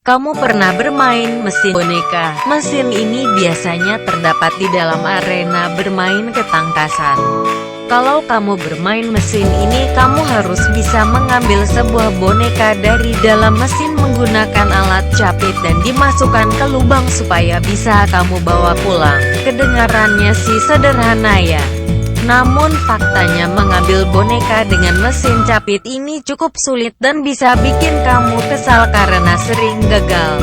Kamu pernah bermain mesin boneka? Mesin ini biasanya terdapat di dalam arena bermain ketangkasan. Kalau kamu bermain mesin ini, kamu harus bisa mengambil sebuah boneka dari dalam mesin menggunakan alat capit dan dimasukkan ke lubang supaya bisa kamu bawa pulang. Kedengarannya sih sederhana ya. Namun faktanya mengambil boneka dengan mesin capit ini cukup sulit dan bisa bikin kamu kesal karena sering gagal.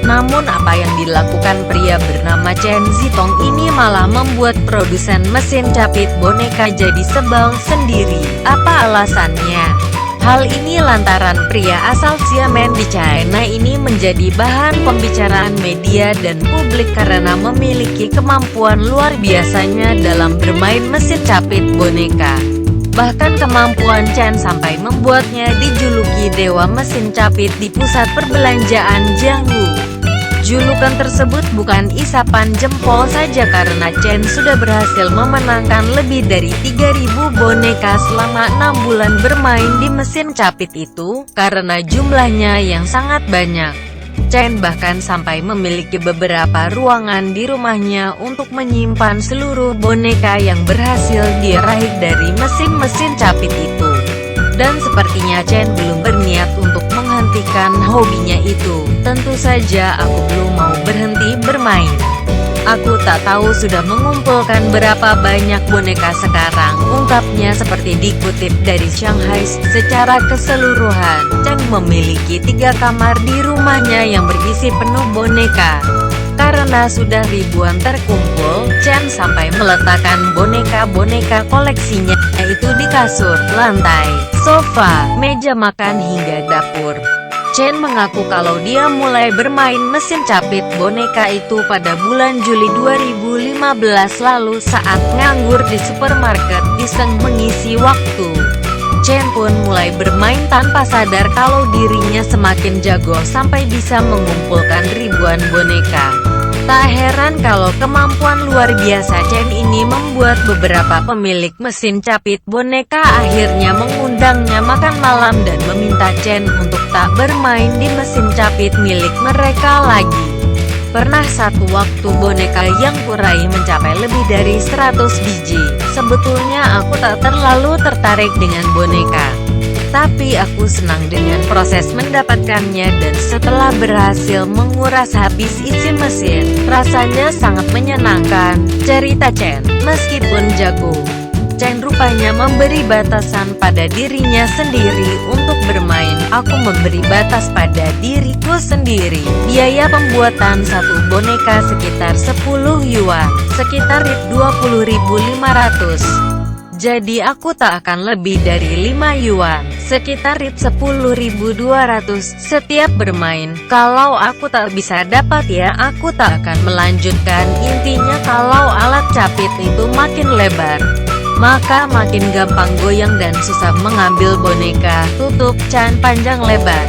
Namun apa yang dilakukan pria bernama Chen Zitong ini malah membuat produsen mesin capit boneka jadi sebal sendiri. Apa alasannya? Hal ini lantaran pria asal Xiamen di China ini menjadi bahan pembicaraan media dan publik karena memiliki kemampuan luar biasanya dalam bermain mesin capit boneka. Bahkan kemampuan Chen sampai membuatnya dijuluki dewa mesin capit di pusat perbelanjaan Jianghu. Julukan tersebut bukan isapan jempol saja karena Chen sudah berhasil memenangkan lebih dari 3.000 boneka selama 6 bulan bermain di mesin capit itu, karena jumlahnya yang sangat banyak. Chen bahkan sampai memiliki beberapa ruangan di rumahnya untuk menyimpan seluruh boneka yang berhasil diraih dari mesin-mesin capit itu. Dan sepertinya Chen belum berniat untuk menghentikan hobinya itu. Tentu saja aku belum mau berhenti bermain. Aku tak tahu sudah mengumpulkan berapa banyak boneka sekarang, ungkapnya seperti dikutip dari Shanghai. Secara keseluruhan, Chen memiliki 3 kamar di rumahnya yang berisi penuh boneka. Karena sudah ribuan terkumpul, Chen sampai meletakkan boneka-boneka koleksinya, yaitu di kasur, lantai, sofa, meja makan hingga dapur. Chen mengaku kalau dia mulai bermain mesin capit boneka itu pada bulan Juli 2015 lalu saat nganggur di supermarket iseng mengisi waktu. Chen pun mulai bermain tanpa sadar kalau dirinya semakin jago sampai bisa mengumpulkan ribuan boneka. Tak heran kalau kemampuan luar biasa Chen ini membuat beberapa pemilik mesin capit boneka akhirnya mengundangnya makan malam dan meminta Chen untuk tak bermain di mesin capit milik mereka lagi. Pernah satu waktu boneka yang kurai mencapai lebih dari 100 biji. Sebetulnya aku tak terlalu tertarik dengan boneka, tapi aku senang dengan proses mendapatkannya dan setelah berhasil menguras habis isi mesin, rasanya sangat menyenangkan, cerita Chen. Meskipun jago, Chen rupanya memberi batasan pada dirinya sendiri untuk bermain. Aku memberi batas pada diriku sendiri. Biaya pembuatan satu boneka sekitar 10 yuan, sekitar 20.500. Jadi aku tak akan lebih dari 5 yuan, sekitar 10.200 setiap bermain. Kalau aku tak bisa dapat ya aku tak akan melanjutkan. Intinya kalau alat capit itu makin lebar, maka makin gampang goyang dan susah mengambil boneka. Tutup Chen panjang lebar.